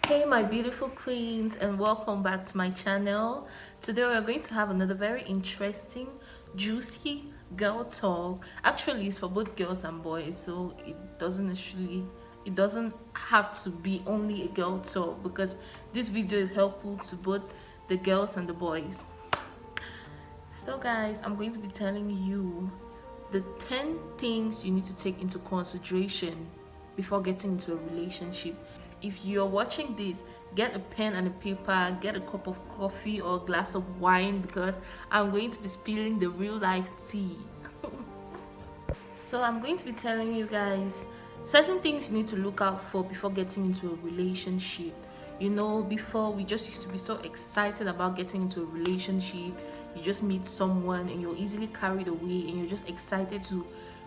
Hey my beautiful queens, and welcome back to my channel. Today we're going to have another very interesting, juicy girl talk. Actually, it's for both girls and boys, so it doesn't have to be only a girl talk, because this video is helpful to both the girls and the boys. So guys, I'm going to be telling you the 10 things you need to take into consideration before getting into a relationship. If you're watching this, get a pen and a paper, get a cup of coffee or a glass of wine, because I'm going to be spilling the real life tea. So I'm going to be telling you guys certain things you need to look out for before getting into a relationship. You know, before we just used to be so excited about getting into a relationship. You just meet someone and you're easily carried away and you're just excited to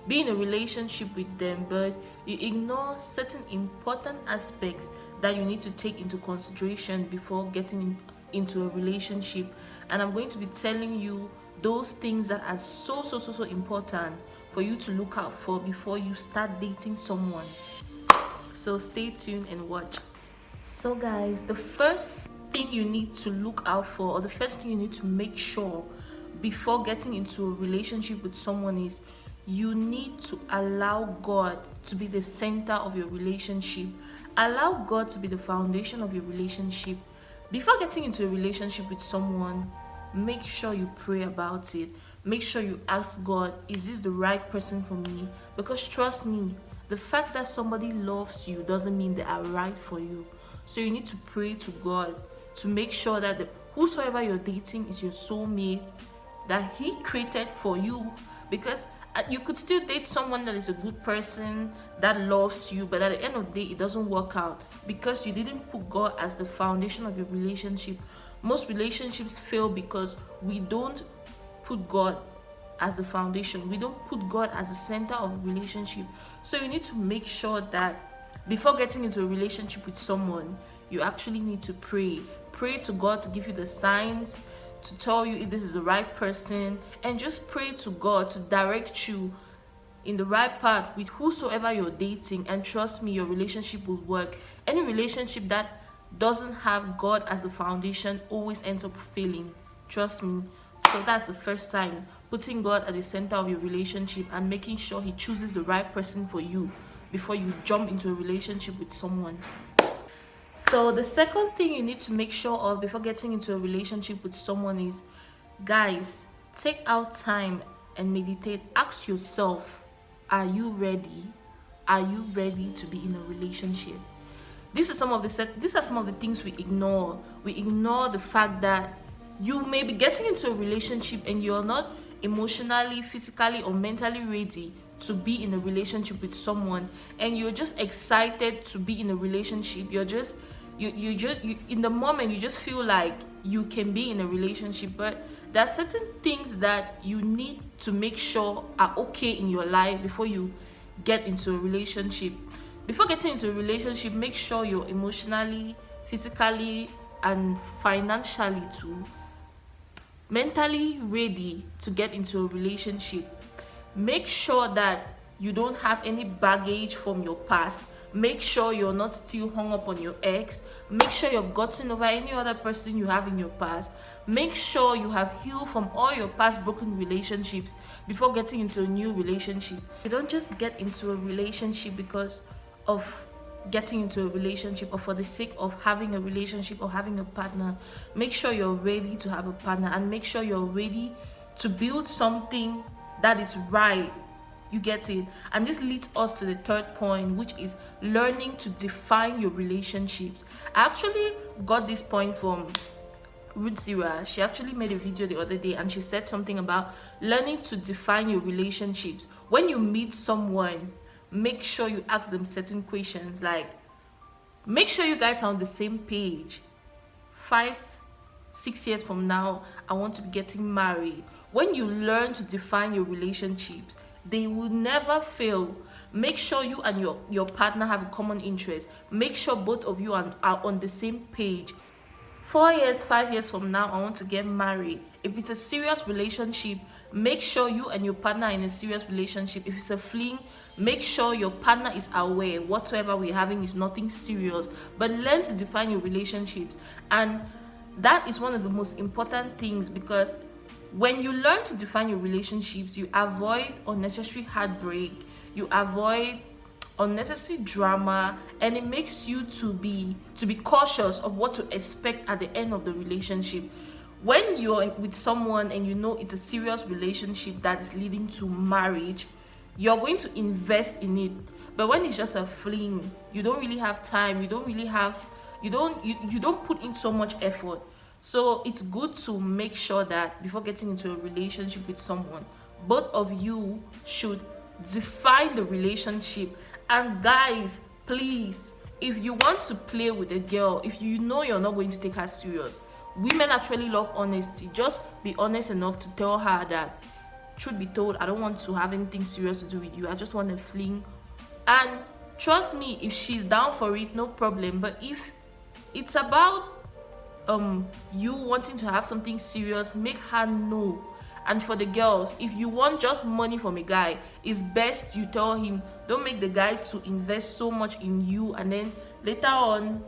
be in a relationship with them, but you ignore certain important aspects that you need to take into consideration before getting into a relationship. And I'm going to be telling you those things that are so important for you to look out for before you start dating someone. So stay tuned and watch. So guys, the first thing you need to look out for, or the first thing you need to make sure before getting into a relationship with someone, is you need to allow God to be the center of your relationship. Allow God to be the foundation of your relationship. Before getting into a relationship with someone, make sure you pray about it. Make sure you ask God, is this the right person for me? Because trust me, the fact that somebody loves you doesn't mean they are right for you. So you need to pray to God to make sure that whosoever you're dating is your soulmate, that He created for you. Because you could still date someone that is a good person, that loves you, but at the end of the day, it doesn't work out because you didn't put God as the foundation of your relationship. Most relationships fail because we don't put God as the foundation. We don't put God as the center of a relationship. So you need to make sure that before getting into a relationship with someone, you actually need to pray. Pray to God to give you the signs, to tell you if this is the right person, and just pray to God to direct you in the right path with whosoever you're dating. And trust me, your relationship will work. Any relationship that doesn't have God as the foundation always ends up failing. Trust me. So that's the first sign, putting God at the center of your relationship and making sure He chooses the right person for you before you jump into a relationship with someone. So the second thing you need to make sure of before getting into a relationship with someone is, guys, take out time and meditate. Ask yourself, are you ready? Are you ready to be in a relationship? These are some of the things we ignore. We ignore the fact that you may be getting into a relationship and you're not emotionally, physically, or mentally ready to be in a relationship with someone, and you're just excited to be in a relationship. You in the moment you just feel like you can be in a relationship, but there are certain things that you need to make sure are okay in your life before you get into a relationship. Before getting into a relationship, make sure you're emotionally, physically, and financially too mentally ready to get into a relationship. Make sure that you don't have any baggage from your past. Make sure you're not still hung up on your ex. Make sure you've gotten over any other person you have in your past. Make sure you have healed from all your past broken relationships before getting into a new relationship. You don't just get into a relationship because of getting into a relationship or for the sake of having a relationship or having a partner. Make sure you're ready to have a partner, and make sure you're ready to build something that is right. You get it? And this leads us to the third point, which is learning to define your relationships. I actually got this point from Ruth Zira. She actually made a video the other day and she said something about learning to define your relationships. When you meet someone, make sure you ask them certain questions, like make sure you guys are on the same page. 5-6 years from now, I want to be getting married. When you learn to define your relationships, they will never fail. Make sure you and your partner have a common interest. Make sure both of you are on the same page. 4 years, 5 years from now, I want to get married. If it's a serious relationship, Make sure you and your partner are in a serious relationship. If it's a fling, make sure your partner is aware whatsoever we're having is nothing serious. But learn to define your relationships, and that is one of the most important things, because when you learn to define your relationships, you avoid unnecessary heartbreak, you avoid unnecessary drama, and it makes you to be cautious of what to expect at the end of the relationship. When you're with someone and you know it's a serious relationship that is leading to marriage, you're going to invest in it. But when it's just a fling, you don't really have time, you don't put in so much effort. So it's good to make sure that before getting into a relationship with someone, both of you should define the relationship. And guys, please, if you want to play with a girl, if you know you're not going to take her serious, women actually love honesty. Just be honest enough to tell her that, truth be told, I don't want to have anything serious to do with you, I just want to fling. And trust me, if she's down for it, no problem. But if it's about you wanting to have something serious, make her know. And for the girls, if you want just money from a guy, it's best you tell him. Don't make the guy to invest so much in you, and then later on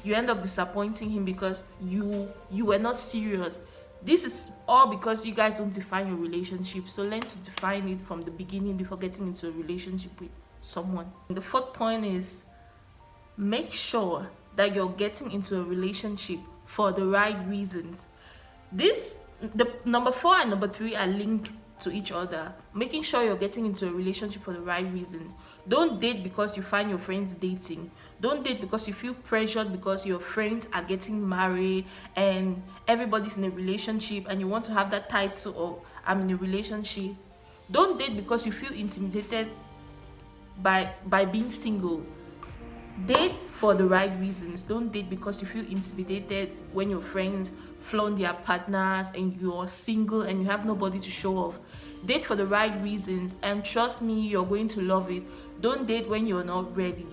you end up disappointing him because you were not serious. This is all because you guys don't define your relationship. So learn to define it from the beginning before getting into a relationship with someone. The fourth point is, make sure that you're getting into a relationship for the right reasons. The number 4 and number 3 are linked to each other. Making sure you're getting into a relationship for the right reasons. Don't date because you find your friends dating. Don't date because you feel pressured because your friends are getting married and everybody's in a relationship and you want to have that title of I'm in a relationship. Don't date because you feel intimidated by being single. Date for the right reasons. Don't date because you feel intimidated when your friends flaunt their partners and you're single and you have nobody to show off. Date for the right reasons, and trust me, you're going to love it. Don't date when you're not ready.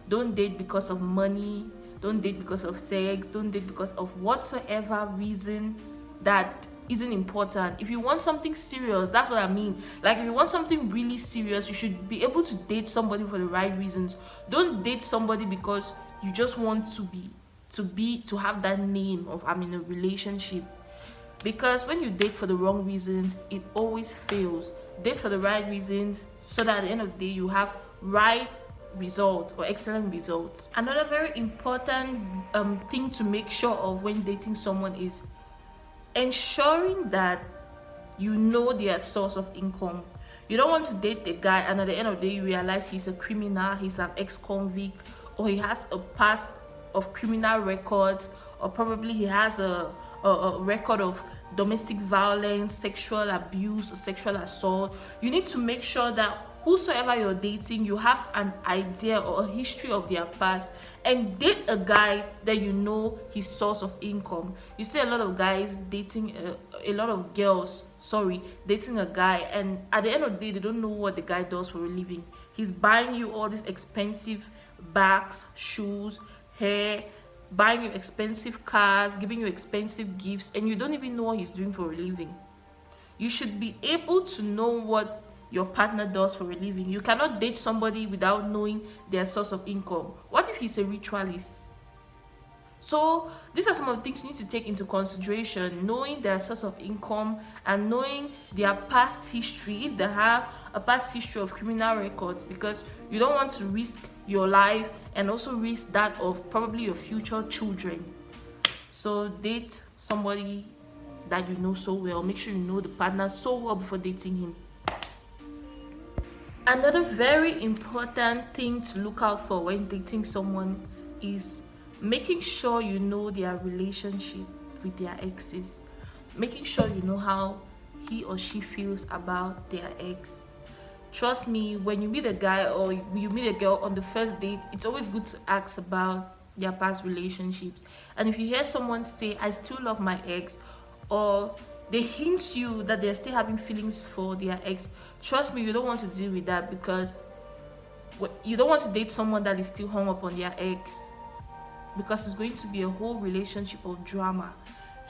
Don't date because of money. Don't date because of sex. Don't date because of whatsoever reason that isn't important. If you want something serious, that's what I mean. Like, if you want something really serious, you should be able to date somebody for the right reasons. Don't date somebody because you just want to have that name of I'm in a relationship. Because when you date for the wrong reasons, it always fails. Date for the right reasons so that at the end of the day you have right results or excellent results. Another very important thing to make sure of when dating someone is ensuring that you know their source of income. You don't want to date a guy and at the end of the day you realize he's a criminal, he's an ex-convict, or he has a past of criminal records, or probably he has a record of domestic violence, sexual abuse, or sexual assault. You need to make sure that whosoever you're dating, you have an idea or a history of their past, and date a guy that you know his source of income. You see a lot of guys dating a lot of girls dating a guy, and at the end of the day they don't know what the guy does for a living. He's buying you all these expensive bags, shoes, hair, buying you expensive cars, giving you expensive gifts, and you don't even know what he's doing for a living. You should be able to know what your partner does for a living. You cannot date somebody without knowing their source of income. What if he's a ritualist? So these are some of the things you need to take into consideration: knowing their source of income and knowing their past history, if they have a past history of criminal records, because you don't want to risk your life and also risk that of probably your future children. So date somebody that you know so well. Make sure you know the partner so well before dating him. Another very important thing to look out for when dating someone is making sure you know their relationship with their exes. Making sure you know how he or she feels about their ex. Trust me, when you meet a guy or you meet a girl on the first date, it's always good to ask about their past relationships. And if you hear someone say, I still love my ex, or they hint you that they're still having feelings for their ex, trust me, you don't want to deal with that, because you don't want to date someone that is still hung up on their ex, because it's going to be a whole relationship of drama.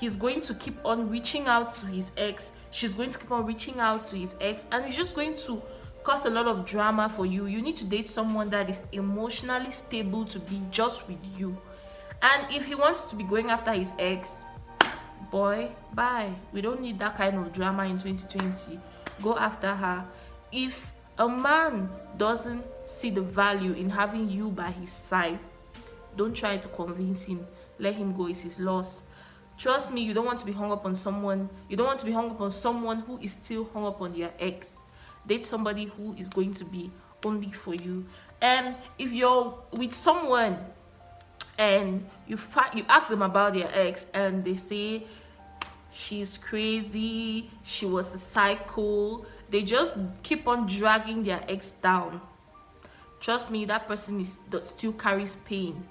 he's going to keep on reaching out to his ex, she's going to keep on reaching out to his ex, and it's just going to cause a lot of drama for you. You need to date someone that is emotionally stable to be just with you. And if he wants to be going after his ex, boy, bye. We don't need that kind of drama in 2020. Go after her. If a man doesn't see the value in having you by his side, don't try to convince him. Let him go. It's his loss. Trust me, you don't want to be hung up on someone. You don't want to be hung up on someone who is still hung up on their ex. Date somebody who is going to be only for you. And if you're with someone and you ask them about their ex and they say she's crazy, she was a psycho, they just keep on dragging their ex down, trust me, that person still carries pain.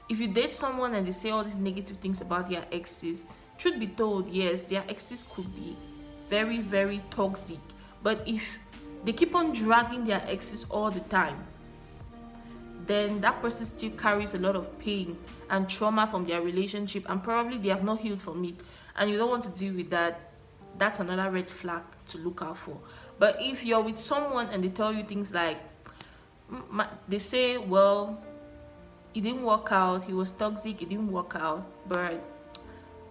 If you date someone and they say all these negative things about their exes, truth be told, yes, their exes could be very, very toxic. But if they keep on dragging their exes all the time, then that person still carries a lot of pain and trauma from their relationship, and probably they have not healed from it, and you don't want to deal with that. That's another red flag to look out for. But if you're with someone and they tell you things like, they say, well, it didn't work out, he was toxic, it didn't work out, but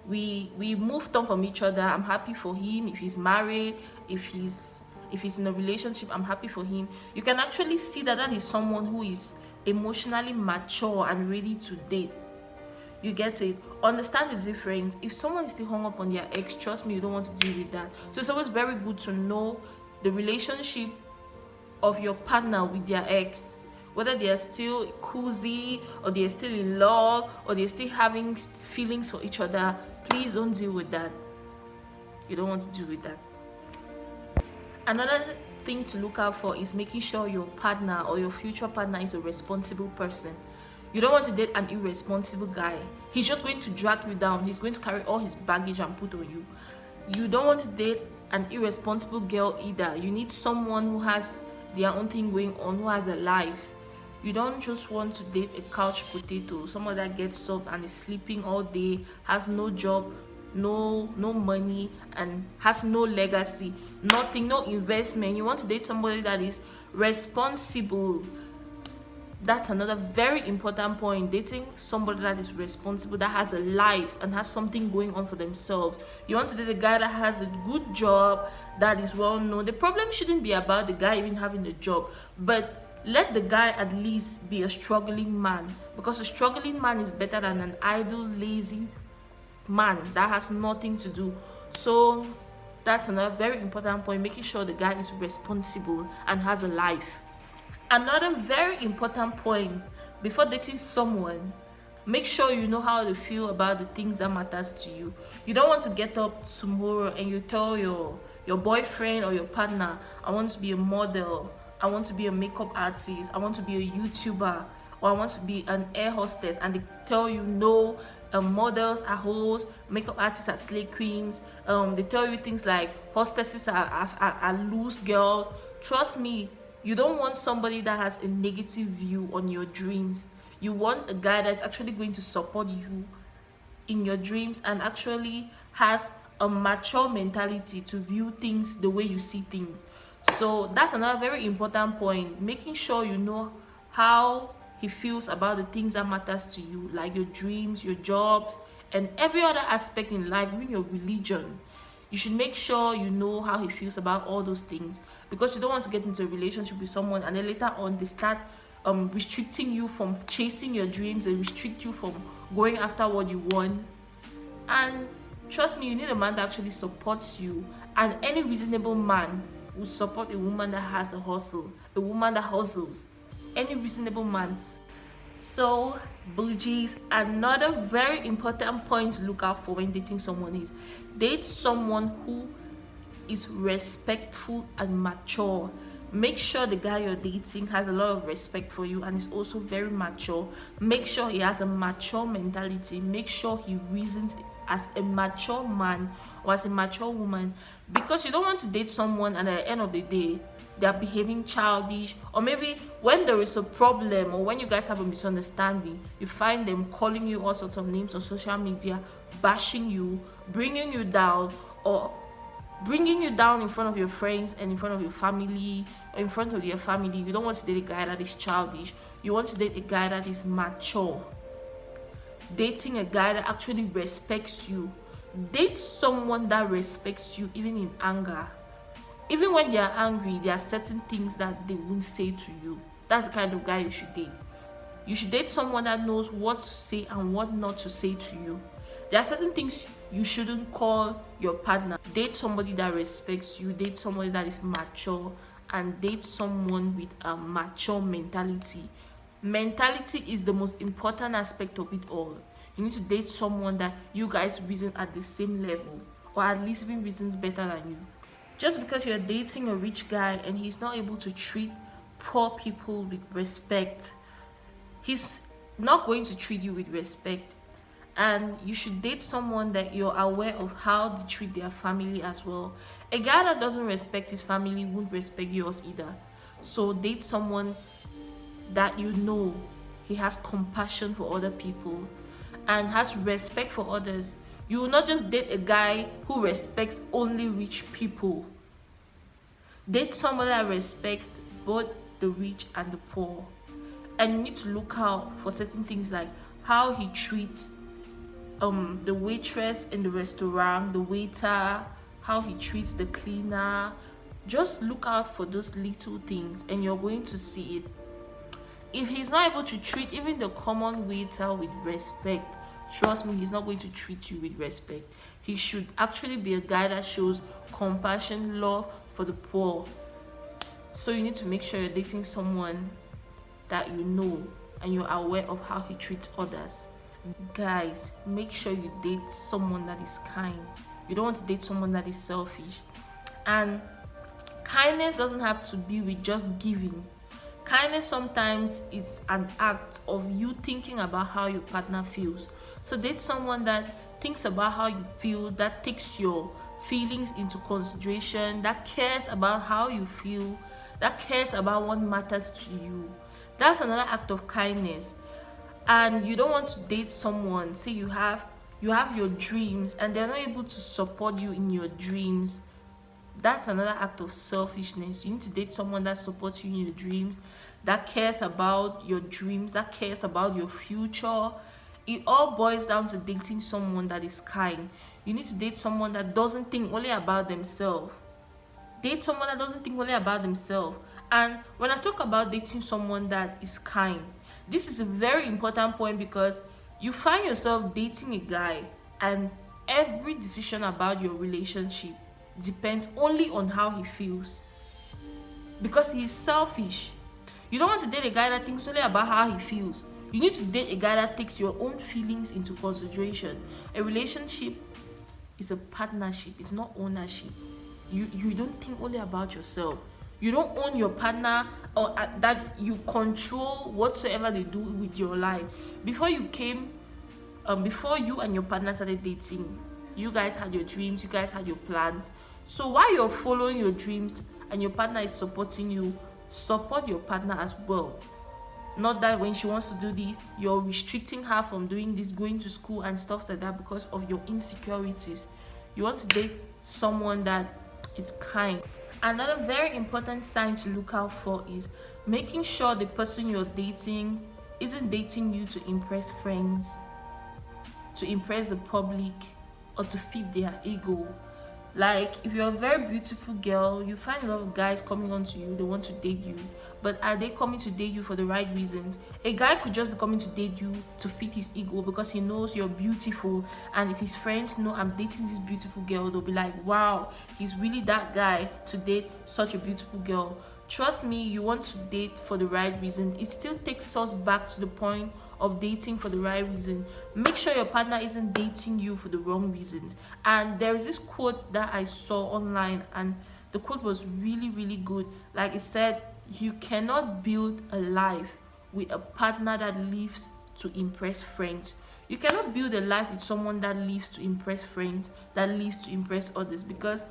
we moved on from each other, I'm happy for him. If he's married, if he's in a relationship, I'm happy for him. You can actually see that that is someone who is emotionally mature and ready to date. You get it? Understand the difference. If someone is still hung up on their ex, trust me, you don't want to deal with that. So it's always very good to know the relationship of your partner with their ex, whether they are still cozy, or they're still in love, or they're still having feelings for each other. Please don't deal with that. You don't want to deal with that. Another thing to look out for is making sure your partner or your future partner is a responsible person. You don't want to date an irresponsible guy. He's just going to drag you down. He's going to carry all his baggage and put on you. You don't want to date an irresponsible girl either. You need someone who has their own thing going on, who has a life. You don't just want to date a couch potato, someone that gets up and is sleeping all day, has no job, no money, and has no legacy, nothing, no investment. You want to date somebody that is responsible. That's another very important point. Dating somebody that is responsible, that has a life and has something going on for themselves. You want to date a guy that has a good job, that is well known. The problem shouldn't be about the guy even having a job, but let the guy at least be a struggling man, because a struggling man is better than an idle, lazy man that has nothing to do. So that's another very important point, making sure the guy is responsible and has a life. Another very important point before dating someone, make sure you know how to feel about the things that matters to you. You don't want to get up tomorrow and you tell your boyfriend or your partner, I want to be a model, I want to be a makeup artist, I want to be a YouTuber, or I want to be an air hostess, and they tell you no, models are hoes, makeup artists are slay queens. They tell you things like hostesses are loose girls. Trust me, you don't want somebody that has a negative view on your dreams. You want a guy that's actually going to support you in your dreams and actually has a mature mentality to view things the way you see things. So that's another very important point, making sure you know how he feels about the things that matters to you, like your dreams, your jobs, and every other aspect in life, even your religion. You should make sure you know how he feels about all those things, because you don't want to get into a relationship with someone and then later on they start restricting you from chasing your dreams and restrict you from going after what you want. And trust me, you need a man that actually supports you, and any reasonable man will support a woman that has a hustle, a woman that hustles. Any reasonable man. So bougies, another very important point to look out for when dating someone is date someone who is respectful and mature. Make sure the guy you're dating has a lot of respect for you and is also very mature. Make sure he has a mature mentality. Make sure he reasons as a mature man or as a mature woman, because you don't want to date someone and at the end of the day they are behaving childish, or maybe when there is a problem or when you guys have a misunderstanding, you find them calling you all sorts of names on social media, bashing you, bringing you down, or bringing you down in front of your friends and in front of your family, or in front of your family. You don't want to date a guy that is childish. You want to date a guy that is mature. Dating a guy that actually respects you. Date someone that respects you even in anger. Even when they are angry, there are certain things that they won't say to you. That's the kind of guy you should date. You should date someone that knows what to say and what not to say to you. There are certain things you shouldn't call your partner. Date somebody that respects you, date somebody that is mature, and date someone with a mature mentality. Mentality is the most important aspect of it all. You need to date someone that you guys reason at the same level, or at least even reasons better than you. Just because you're dating a rich guy and he's not able to treat poor people with respect, he's not going to treat you with respect. And you should date someone that you're aware of how they treat their family as well. A guy that doesn't respect his family won't respect yours either. So date someone that you know he has compassion for other people and has respect for others. You will not just date a guy who respects only rich people. Date someone that respects both the rich and the poor. And you need to look out for certain things like how he treats the waitress in the restaurant, the waiter, how he treats the cleaner. Just look out for those little things and you're going to see it. If he's not able to treat even the common waiter with respect, trust me, he's not going to treat you with respect. He should actually be a guy that shows compassion, love for the poor. So you need to make sure you're dating someone that you know and you're aware of how he treats others. Guys, make sure you date someone that is kind. You don't want to date someone that is selfish. And kindness doesn't have to be with just giving. Kindness sometimes it's an act of you thinking about how your partner feels. So date someone that thinks about how you feel, that takes your feelings into consideration, that cares about how you feel, that cares about what matters to you. That's another act of kindness. And you don't want to date someone, say you have your dreams and they're not able to support you in your dreams. That's another act of selfishness. You need to date someone that supports you in your dreams, that cares about your dreams, that cares about your future. It all boils down to dating someone that is kind. You need to date someone that doesn't think only about themselves. Date someone that doesn't think only about themselves. And when I talk about dating someone that is kind, this is a very important point because you find yourself dating a guy and every decision about your relationship depends only on how he feels, because he's selfish. You don't want to date a guy that thinks only about how he feels. You need to date a guy that takes your own feelings into consideration. A relationship is a partnership, it's not ownership. You don't think only about yourself. You don't own your partner, or that you control whatsoever they do with your life. Before you and your partner started dating, you guys had your dreams, you guys had your plans. So while you're following your dreams and your partner is supporting you, support your partner as well. Not that when she wants to do this, you're restricting her from doing this, going to school and stuff like that because of your insecurities. You want to date someone that is kind. Another very important sign to look out for is making sure the person you're dating isn't dating you to impress friends, to impress the public, or to feed their ego. Like, if you're a very beautiful girl, you find a lot of guys coming on to you, they want to date you. But are they coming to date you for the right reasons? A guy could just be coming to date you to feed his ego because he knows you're beautiful. And if his friends know I'm dating this beautiful girl, they'll be like, wow, he's really that guy to date such a beautiful girl. Trust me, you want to date for the right reason. It still takes us back to the point of dating for the right reason. Make sure your partner isn't dating you for the wrong reasons. And there is this quote that I saw online, and the quote was really, really good. Like, it said, you cannot build a life with a partner that lives to impress friends. You cannot build a life with someone that lives to impress friends, that lives to impress others, because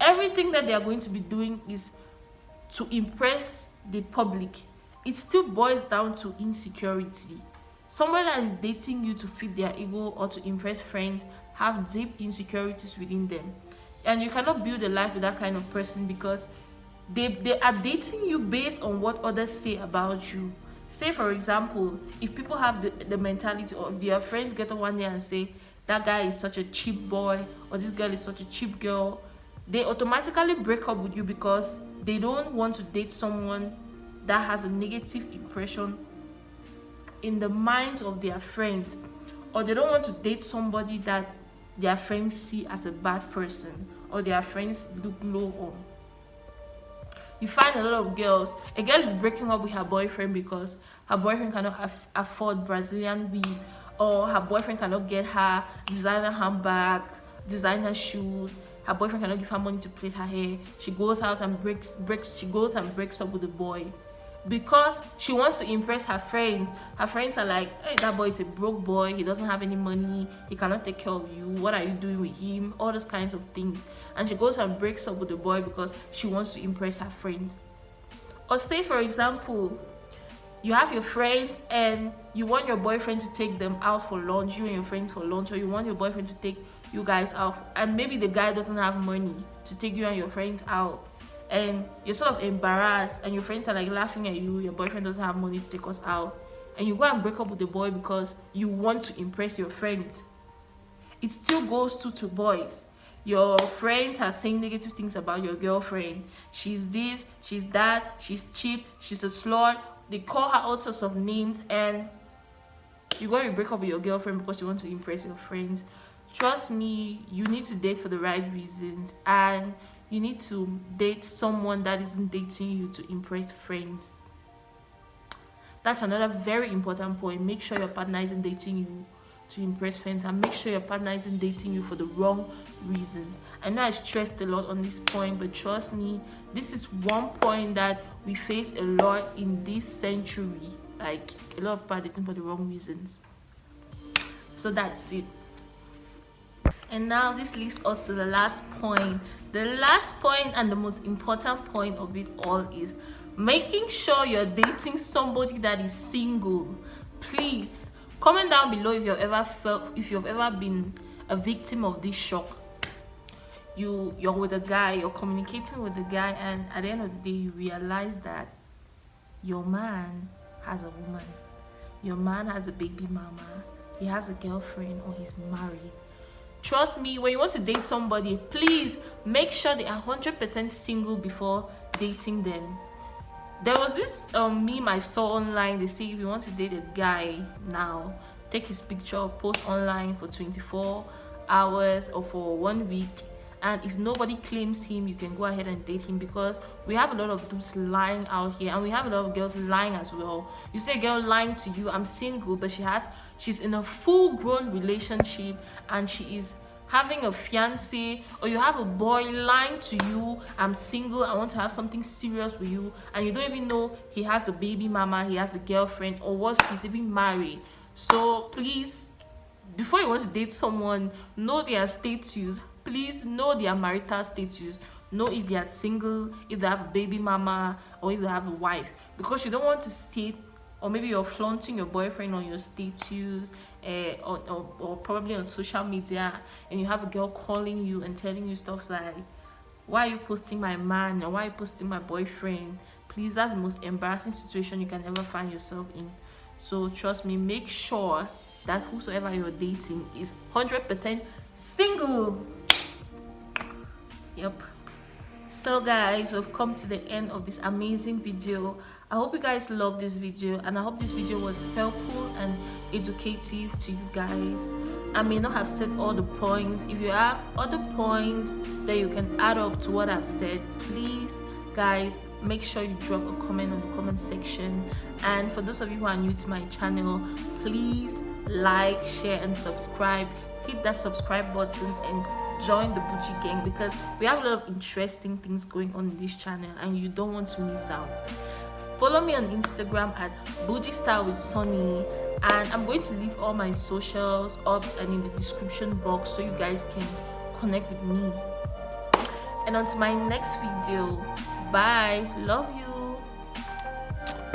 everything that they are going to be doing is to impress the public. It still boils down to insecurity. Someone that is dating you to fit their ego or to impress friends have deep insecurities within them. And you cannot build a life with that kind of person, because they are dating you based on what others say about you. Say for example, if people have the mentality, or their friends get up one day and say that guy is such a cheap boy or this girl is such a cheap girl, they automatically break up with you because they don't want to date someone that has a negative impression in the minds of their friends, or they don't want to date somebody that their friends see as a bad person or their friends look low on. You find a lot of girls, a girl is breaking up with her boyfriend because her boyfriend cannot afford Brazilian weave, or her boyfriend cannot get her designer handbag, designer shoes. Her boyfriend cannot give her money to plait her hair. She goes out and breaks up with the boy because she wants to impress her friends. Her friends are like, hey, that boy is a broke boy, he doesn't have any money, he cannot take care of you, what are you doing with him, all those kinds of things. And she goes and breaks up with the boy because she wants to impress her friends. Or say for example, you have your friends and you want your boyfriend to take them out for lunch, you and your friends for lunch, or you want your boyfriend to take you guys out, and maybe the guy doesn't have money to take you and your friends out, and you're sort of embarrassed and your friends are like laughing at you, your boyfriend doesn't have money to take us out, and you go and break up with the boy because you want to impress your friends. It still goes to boys. Your friends are saying negative things about your girlfriend. She's this, she's that, she's cheap, she's a slut. They call her all sorts of names, and you go and break up with your girlfriend because you want to impress your friends. Trust me, you need to date for the right reasons, and you need to date someone that isn't dating you to impress friends. That's another very important point. Make sure your partner isn't dating you to impress friends, and make sure your partner isn't dating you for the wrong reasons. I know I stressed a lot on this point, but trust me, this is one point that we face a lot in this century. Like, a lot of people are dating for the wrong reasons. So that's it. And now this leads us to the last point. The last point and the most important point of it all is making sure you're dating somebody that is single. Please comment down below if you've ever been a victim of this shock. You're with a guy, you're communicating with a guy, and at the end of the day you realize that your man has a woman, your man has a baby mama, he has a girlfriend, or he's married. Trust me, when you want to date somebody, please make sure they are 100% single before dating them. There was this meme I saw online. They say if you want to date a guy now, take his picture, post online for 24 hours or for 1 week, and if nobody claims him, you can go ahead and date him, because we have a lot of dudes lying out here, and we have a lot of girls lying as well. You see a girl lying to you, I'm single, but she's in a full-grown relationship and she is having a fiance. Or you have a boy lying to you, I'm single, I want to have something serious with you, and you don't even know he has a baby mama, he has a girlfriend, or worse, he's even married. So please, before you want to date someone, know their status. Please know their marital status. Know if they are single, if they have a baby mama, or if they have a wife, because you don't want to sit, or maybe you're flaunting your boyfriend on your status, or probably on social media, and you have a girl calling you and telling you stuff like, why are you posting my man, or why are you posting my boyfriend? Please, that's the most embarrassing situation you can ever find yourself in. So trust me, make sure that whosoever you're dating is 100% single. Yep. So guys, we've come to the end of this amazing video. I hope you guys love this video, and I hope this video was helpful and educative to you guys. I may not have said all the points. If you have other points that you can add up to what I've said, please guys, make sure you drop a comment on the comment section. And for those of you who are new to my channel, please like, share and subscribe. Hit that subscribe button and join the Bougie gang, because we have a lot of interesting things going on in this channel and you don't want to miss out. Follow me on Instagram at Bougie Style with Sunny, and I'm going to leave all my socials up and in the description box so you guys can connect with me. And on to my next video. Bye. Love you.